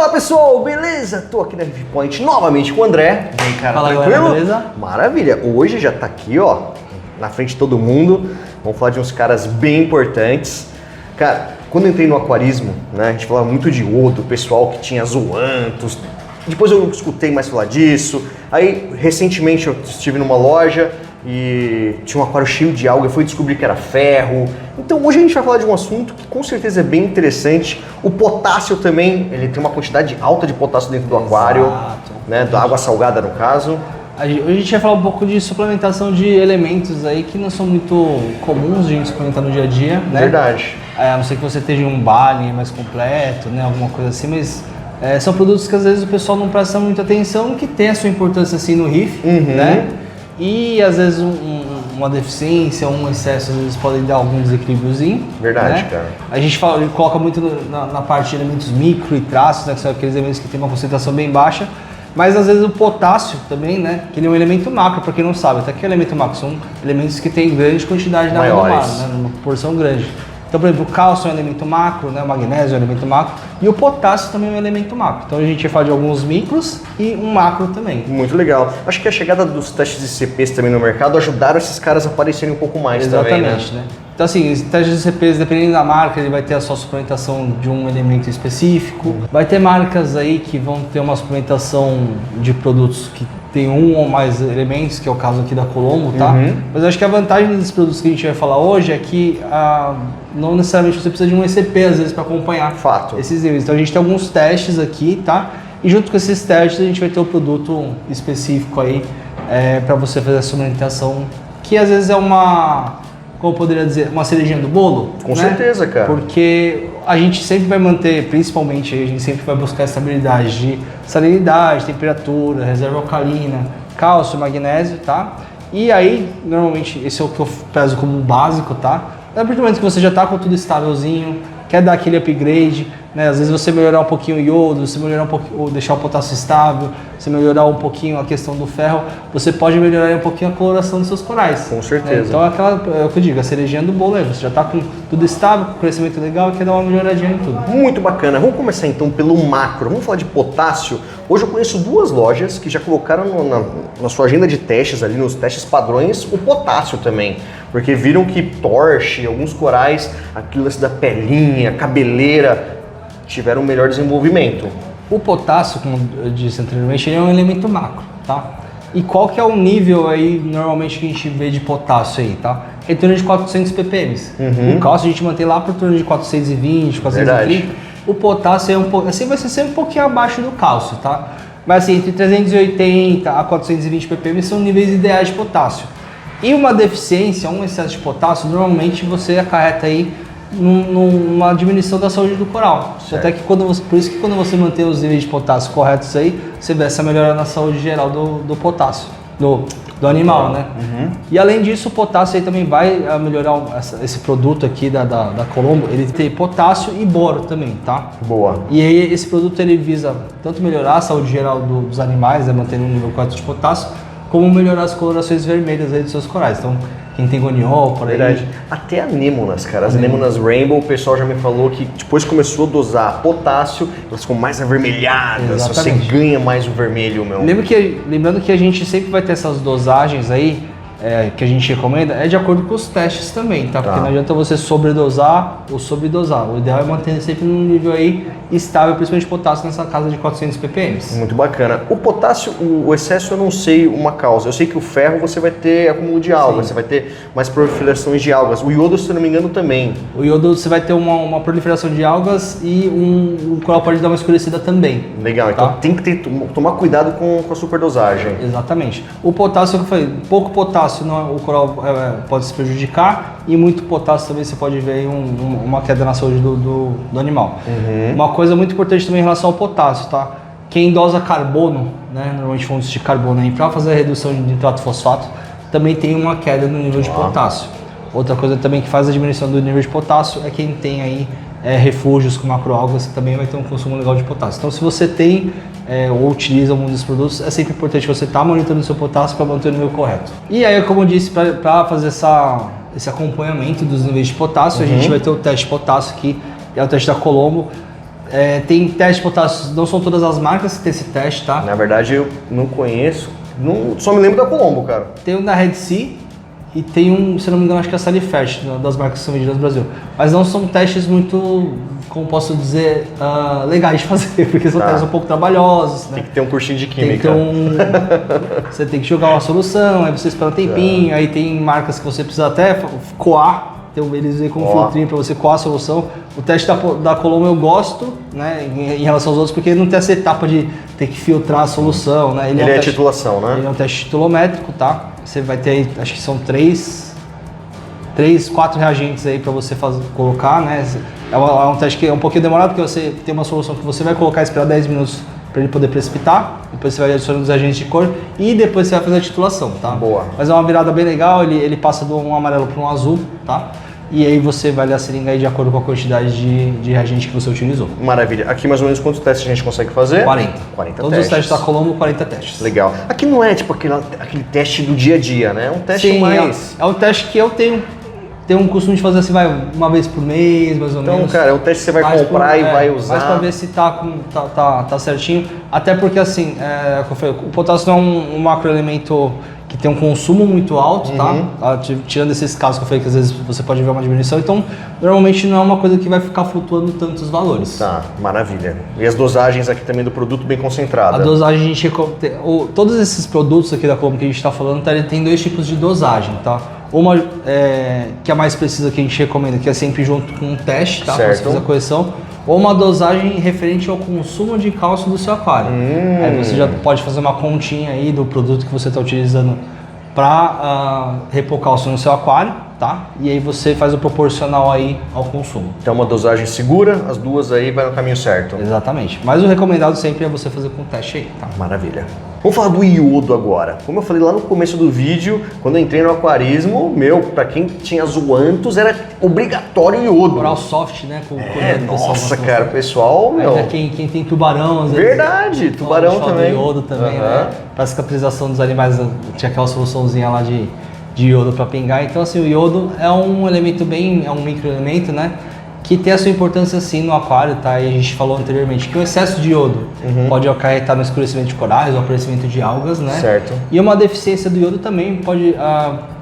Fala pessoal, beleza? Tô aqui na Review Point novamente com o André. E aí, cara, fala, tranquilo? galera, Beleza? Maravilha. Hoje já tá aqui, ó, na frente de todo mundo. Vamos falar de uns caras bem importantes. Cara, quando eu entrei no aquarismo, né, a gente falava muito de iodo, o pessoal que tinha zoantos. Depois eu escutei mais falar disso. Aí, recentemente eu estive numa loja e tinha um aquário cheio de alga e fui descobrir que era ferro. Então hoje a gente vai falar de um assunto que com certeza é bem interessante. O potássio também, ele tem uma quantidade alta de potássio dentro do aquário, né, da água salgada no caso. Hoje a gente vai falar um pouco de suplementação de elementos aí que não são muito comuns de a gente suplementar no dia a dia, né? Verdade. A não ser que você esteja um baile mais completo, né, alguma coisa assim, mas são produtos que às vezes o pessoal não presta muita atenção, que tem a sua importância assim no RIF, né? E às vezes uma deficiência, um excesso, às vezes podem dar algum desequilíbriozinho. Verdade, né? cara. A gente coloca muito na parte de elementos micro e traços, né, que são aqueles elementos que tem uma concentração bem baixa. Mas às vezes o potássio também, né, que ele é um elemento macro, para quem não sabe. Até que é elemento macro, são elementos que têm grande quantidade na água do mar, né, numa proporção grande. Então, por exemplo, o cálcio é um elemento macro, né, o magnésio é um elemento macro e o potássio também é um elemento macro. Então a gente vai falar de alguns micros e um macro também. Muito legal. Acho que a chegada dos testes de CPs também no mercado ajudaram esses caras a aparecerem um pouco mais. Exatamente, também, né? Então assim, os testes de CPs, dependendo da marca, ele vai ter a sua suplementação de um elemento específico. Vai ter marcas aí que vão ter uma suplementação de produtos que tem um ou mais elementos, que é o caso aqui da Colombo, tá? Mas eu acho que a vantagem desses produtos que a gente vai falar hoje é que não necessariamente você precisa de um ECP às vezes para acompanhar esses níveis. Então a gente tem alguns testes aqui, tá? E junto com esses testes a gente vai ter o produto específico aí para você fazer a suplementação, que às vezes é como eu poderia dizer, uma cerejinha do bolo. Com certeza, cara. Porque a gente sempre vai manter, principalmente, a gente sempre vai buscar estabilidade de salinidade, temperatura, reserva alcalina, cálcio, magnésio, tá? E aí, normalmente, esse é o que eu peso como básico, tá? A partir do momento que você já tá com tudo estávelzinho, quer dar aquele upgrade, né? Às vezes você melhorar um pouquinho o iodo, você melhorar um pouquinho, ou deixar o potássio estável, você melhorar um pouquinho a questão do ferro, você pode melhorar um pouquinho a coloração dos seus corais. Com certeza. Né? Então é o que eu digo, a cerejinha do bolo você já está com tudo estável, com crescimento legal e quer dar uma melhoradinha em tudo. Muito bacana. Vamos começar então pelo macro. Vamos falar de potássio. Hoje eu conheço duas lojas que já colocaram na sua agenda de testes ali, nos testes padrões, o potássio também. Porque viram que torche, alguns corais, aquilo da pelinha, cabeleira, tiveram um melhor desenvolvimento. O potássio, como eu disse anteriormente, ele é um elemento macro, tá? E qual que é o nível aí, normalmente, que a gente vê de potássio aí, tá? Em torno de 400 ppm. O cálcio a gente mantém lá por torno de 420, 430. O potássio é um pouco, assim vai ser sempre um pouquinho abaixo do cálcio, tá? Mas assim, entre 380 a 420 ppm são níveis ideais de potássio. E uma deficiência, um excesso de potássio, normalmente você acarreta aí numa diminuição da saúde do coral. Até que por isso que quando você mantém os níveis de potássio corretos aí, você vê essa melhora na saúde geral do potássio, do animal, né? E além disso, o potássio aí também vai melhorar esse produto aqui da Colombo, ele tem potássio e boro também, tá? Boa. E aí esse produto ele visa tanto melhorar a saúde geral dos animais, né, mantendo um nível correto de potássio, como melhorar as colorações vermelhas aí dos seus corais. Então, quem tem goniol, por aí... Verdade. Até anêmonas, cara. As anêmonas Rainbow, o pessoal já me falou que depois começou a dosar potássio, elas ficam mais avermelhadas, Exatamente. você ganha mais o vermelho, meu. Lembrando que a gente sempre vai ter essas dosagens aí, que a gente recomenda, de acordo com os testes também, tá? Porque não adianta você sobredosar ou sobredosar. O ideal é manter sempre num nível aí estável, principalmente potássio nessa casa de 400 ppm. Muito bacana. O potássio, o excesso eu não sei uma causa. Eu sei que o ferro você vai ter acúmulo de algas, você vai ter mais proliferações de algas. O iodo, se eu não me engano, também. O iodo você vai ter uma proliferação de algas e o coral pode dar uma escurecida também. Legal, então tem que tomar cuidado com a superdosagem. Exatamente. O potássio, que eu falei, pouco potássio o coral pode se prejudicar e muito potássio também você pode ver aí uma queda na saúde do animal. Uma coisa muito importante também em relação ao potássio, tá? Quem dosa carbono, né, normalmente fontes de carbono aí, para fazer a redução de nitrato fosfato, também tem uma queda no nível de potássio. Outra coisa também que faz a diminuição do nível de potássio é quem tem aí refúgios com macroalgas, que também vai ter um consumo legal de potássio. Então, se você tem ou utiliza algum dos produtos, é sempre importante você estar monitorando o seu potássio para manter o nível correto. E aí, como eu disse, para fazer esse acompanhamento dos níveis de potássio, a gente vai ter o teste de potássio aqui, é o teste da Colombo. Tem teste de potássio, não são todas as marcas que tem esse teste, tá? Na verdade, eu não conheço, só me lembro da Colombo, cara. Tem um da Red Sea e tem um, se não me engano, acho que é a Salifest, das marcas que são vendidas no Brasil. Mas não são testes muito, como posso dizer, legais de fazer, porque são testes um pouco trabalhosos, né? Tem que ter um cursinho de química. Você tem que jogar uma solução, aí você espera um tempinho, aí tem marcas que você precisa até coar. Então eles vêm com um filtrinho para você coar a solução. O teste da Colombo eu gosto, né, em relação aos outros, porque ele não tem essa etapa de ter que filtrar a solução, né? Ele é teste, titulação, né? Ele é um teste titulométrico, tá? Você vai ter, acho que são 4 reagentes aí para você colocar, né? É um teste que é um pouquinho demorado, porque você tem uma solução que você vai colocar e esperar 10 minutos para ele poder precipitar, depois você vai adicionando os agentes de cor e depois você vai fazer a titulação, tá? Boa. Mas é uma virada bem legal, ele passa de um amarelo para um azul, tá? E aí você vai ler a seringa aí de acordo com a quantidade de reagente que você utilizou. Maravilha. Aqui mais ou menos quantos testes a gente consegue fazer? 40. 40 Todos testes. os testes da Colombo, 40 testes. Legal. Aqui não é tipo aquele teste do dia a dia, né? É um teste mais... É um teste que eu tenho um costume de fazer assim, uma vez por mês, mais ou menos. Então, cara, é um teste que você vai comprar e vai usar. Mas pra ver se tá certinho. Até porque, assim, o potássio não é um macroelemento que tem um consumo muito alto, tá? Tirando esses casos que eu falei que às vezes você pode ver uma diminuição. Então, normalmente não é uma coisa que vai ficar flutuando tantos valores. Tá, maravilha. E as dosagens aqui também do produto bem concentrada. A dosagem, a gente... Todos esses produtos aqui da Colombo que a gente está falando, ele tem 2 tipos de dosagem, tá? Uma que é a mais precisa que a gente recomenda, que é sempre junto com um teste, tá? Para você fazer a correção. Ou uma dosagem referente ao consumo de cálcio do seu aquário. Aí você já pode fazer uma continha aí do produto que você está utilizando para repor cálcio no seu aquário, tá? E aí você faz o proporcional aí ao consumo. Então uma dosagem segura, as duas aí vai no caminho certo. Exatamente. Mas o recomendado sempre é você fazer com teste aí, tá? Maravilha. Vamos falar do iodo agora. Como eu falei lá no começo do vídeo, quando eu entrei no aquarismo, pra quem tinha zoantos, era obrigatório iodo. Coral soft, né? Nossa, cara, pessoal, meu... Quem tem tubarão, às vezes... Verdade, tubarão também. Iodo também, né? Pra cicatrização dos animais, tinha aquela soluçãozinha lá de iodo para pingar. Então, assim, o iodo é um elemento é um microelemento, né? Que tem a sua importância sim no aquário, tá? E a gente falou anteriormente que o excesso de iodo pode acarretar no escurecimento de corais, o aparecimento de algas, né? Certo. E uma deficiência do iodo também pode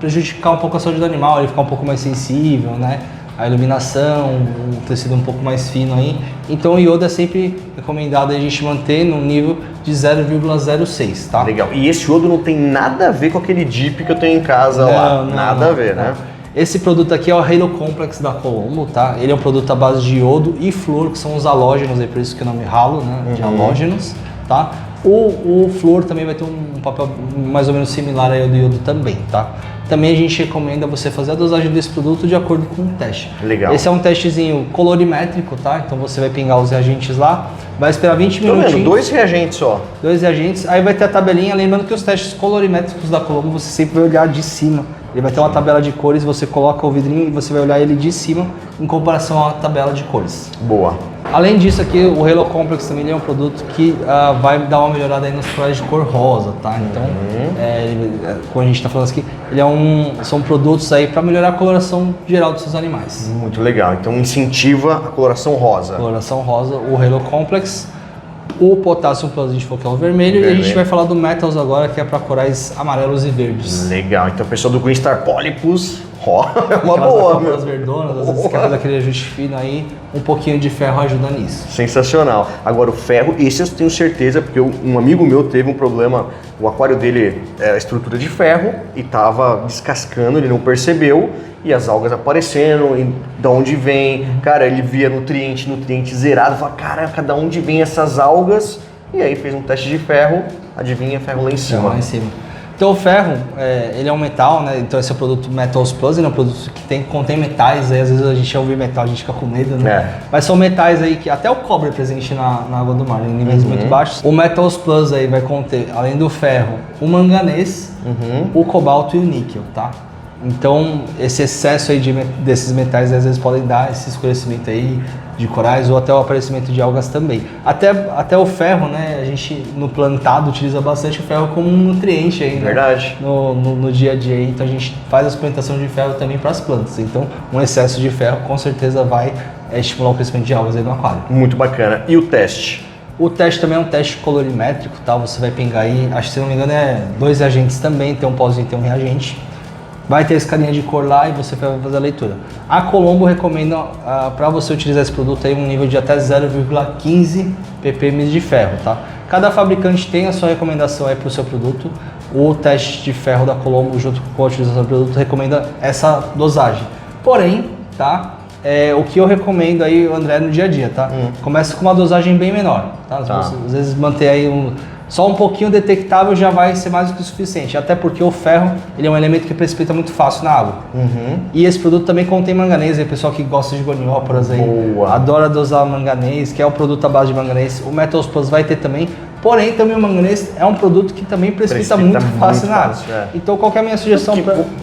prejudicar um pouco a saúde do animal, ele ficar um pouco mais sensível, né? A iluminação, o tecido um pouco mais fino aí. Então o iodo é sempre recomendado a gente manter no nível de 0,06, tá? Legal. E esse iodo não tem nada a ver com aquele dip que eu tenho em casa lá. Nada a ver, né? Esse produto aqui é o Halo Complex da Colombo, tá? Ele é um produto à base de iodo e flúor, que são os halógenos, é por isso que o nome Halo, né? De halógenos, tá? O flúor também vai ter um papel mais ou menos similar ao do iodo também, tá? Também a gente recomenda você fazer a dosagem desse produto de acordo com o teste. Legal. Esse é um testezinho colorimétrico, tá? Então você vai pingar os reagentes lá, vai esperar 20 minutinhos. Tô vendo, 2 reagentes só. 2 reagentes, aí vai ter a tabelinha, lembrando que os testes colorimétricos da Colombo você sempre vai olhar de cima. Ele vai ter uma tabela de cores, você coloca o vidrinho e você vai olhar ele de cima em comparação à tabela de cores. Boa. Além disso aqui, o Halo Complex também é um produto que vai dar uma melhorada aí nos corais de cor rosa, tá? Então, como a gente está falando aqui, são produtos aí para melhorar a coloração geral dos seus animais. Muito legal. Então incentiva a coloração rosa. Coloração rosa, o Halo Complex. O Potassium Plus a gente falou que é o vermelho. E a gente vai falar do Metals agora, que é para corais amarelos e verdes. Legal. Então o pessoal do Green Star Polypus, é uma aquelas boa, meu. As verdonas, às vezes você quer fazer aquele ajuste fino aí, um pouquinho de ferro ajuda nisso. Sensacional. Agora o ferro, esse eu tenho certeza, porque um amigo meu teve um problema, o aquário dele era estrutura de ferro e tava descascando, ele não percebeu, e as algas aparecendo, e da onde vem, cara, ele via nutriente zerado, falava, caraca, da onde vem essas algas? E aí fez um teste de ferro, adivinha, ferro lá em cima. Lá em cima. Então o ferro, ele é um metal, né? Então esse é o produto Metals Plus, ele é um produto que contém metais, aí às vezes a gente ouve metal, a gente fica com medo, né? Mas são metais aí que até o cobre é presente na água do mar, em níveis muito baixos. O Metals Plus aí vai conter, além do ferro, o manganês, o cobalto e o níquel, tá? Então esse excesso aí desses metais às vezes podem dar esse escurecimento aí de corais ou até o aparecimento de algas também. Até o ferro, né? A gente no plantado utiliza bastante o ferro como um nutriente aí, né? Verdade. No dia a dia. Então a gente faz a suplementação de ferro também para as plantas. Então um excesso de ferro com certeza vai estimular o crescimento de algas aí no aquário. Muito bacana. E o teste? O teste também é um teste colorimétrico, tá? Você vai pingar aí, acho que se não me engano é 2 reagentes também, tem um pozinho e tem um reagente. Vai ter a escalinha de cor lá e você vai fazer a leitura. A Colombo recomenda para você utilizar esse produto aí um nível de até 0,15 ppm de ferro, tá? Cada fabricante tem a sua recomendação aí para o seu produto. O teste de ferro da Colombo junto com a utilização do produto recomenda essa dosagem. Porém, tá? O que eu recomendo aí, André, no dia a dia, tá? Começa com uma dosagem bem menor, tá? Você, às vezes manter aí só um pouquinho detectável já vai ser mais do que o suficiente, até porque o ferro ele é um elemento que precipita muito fácil na água. E esse produto também contém manganês, aí pessoal que gosta de gonióporas aí, adora dosar manganês, que é o produto à base de manganês. O Metals Plus vai ter também, porém também o manganês é um produto que também precipita muito fácil na água. Então qual que é a minha sugestão?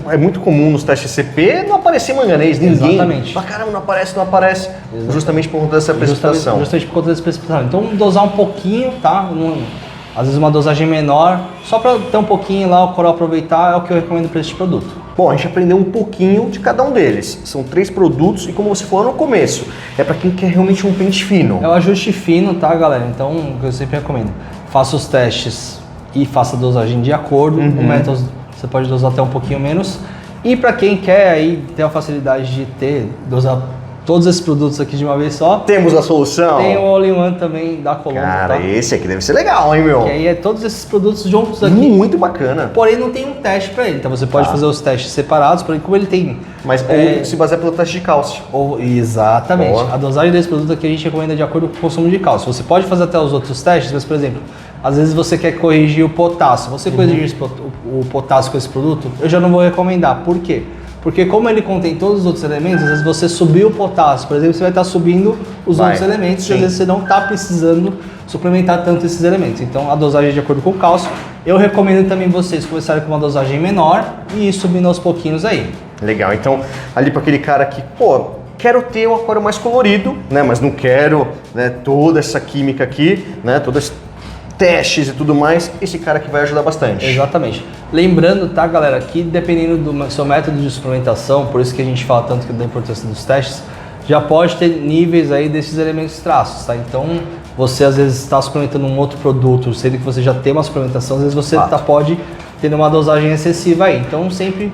É muito comum nos testes CP não aparecer manganês, ninguém. Exatamente. Caramba, não aparece. Exatamente. Justamente por conta dessa precipitação. Justamente por conta dessa precipitação. Então dosar um pouquinho, tá? Às vezes uma dosagem menor, só para ter um pouquinho lá, o coral aproveitar, é o que eu recomendo para este produto. Bom, a gente aprendeu um pouquinho de cada um deles. São 3 produtos e como você falou no começo, é para quem quer realmente um pente fino. É o ajuste fino, tá, galera? Então, o que eu sempre recomendo, faça os testes e faça a dosagem de acordo. O Metals você pode dosar até um pouquinho menos. E para quem quer aí ter a facilidade de dosar todos esses produtos aqui de uma vez só, temos a solução. Tem o All-in-One também da Colombo. Cara, tá? Esse aqui deve ser legal, hein, meu? Que aí é todos esses produtos juntos aqui. Muito bacana. Porém, não tem um teste para ele. Então você pode fazer os testes separados, porém, como ele tem. Mas se baseia pelo teste de cálcio. Exatamente. Boa. A dosagem desse produto aqui a gente recomenda de acordo com o consumo de cálcio. Você pode fazer até os outros testes, mas, por exemplo, às vezes você quer corrigir o potássio. Você corrigir o potássio com esse produto, eu já não vou recomendar. Por quê? Porque como ele contém todos os outros elementos, às vezes você subiu o potássio, por exemplo, você vai estar subindo os outros elementos, e às vezes você não está precisando suplementar tanto esses elementos. Então a dosagem é de acordo com o cálcio. Eu recomendo também vocês começarem com uma dosagem menor e ir subindo aos pouquinhos aí. Legal, então ali para aquele cara que, quero ter o aquário mais colorido, né, mas não quero, né, toda essa química aqui, né, todas testes e tudo mais, esse cara que vai ajudar bastante. Exatamente. Lembrando, tá, galera, que dependendo do seu método de suplementação, por isso que a gente fala tanto da importância dos testes, já pode ter níveis aí desses elementos traços, tá? Então, você às vezes está suplementando um outro produto, sendo que você já tem uma suplementação, às vezes você pode ter uma dosagem excessiva aí. Então, sempre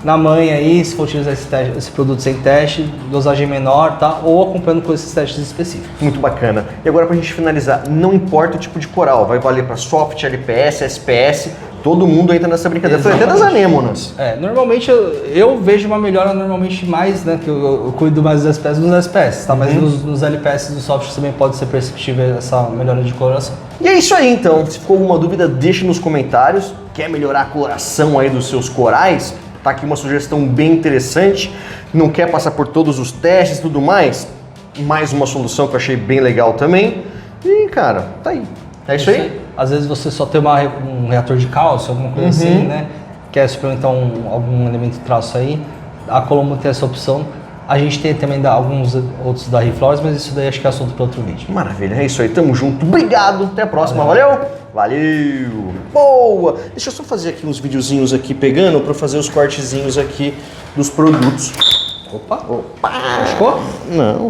na manha aí, se for utilizar esse produto sem teste, dosagem menor, tá? Ou acompanhando com esses testes específicos. Muito bacana. E agora pra gente finalizar, não importa o tipo de coral, vai valer para soft, LPS, SPS, todo mundo entra nessa brincadeira. Foi até das anêmonas. Normalmente eu vejo uma melhora normalmente mais, né, que eu cuido mais dos SPS nos SPS, tá? Mas nos LPS dos soft também pode ser perceptível essa melhora de coloração. E é isso aí então, se ficou alguma dúvida, deixe nos comentários. Quer melhorar a coloração aí dos seus corais? Tá aqui uma sugestão bem interessante. Não quer passar por todos os testes e tudo mais? Mais uma solução que eu achei bem legal também. E, cara, tá aí. É isso aí? Às vezes você só tem um reator de cálcio, alguma coisa assim, né? Quer suplementar algum elemento traço aí. A Colombo tem essa opção. A gente tem também alguns outros da Reflores, mas isso daí acho que é assunto para outro vídeo. Maravilha, é isso aí. Tamo junto. Obrigado. Até a próxima. Valeu? Valeu! Boa! Deixa eu só fazer aqui uns videozinhos aqui pegando para fazer os cortezinhos aqui dos produtos. Opa! Ficou? Não.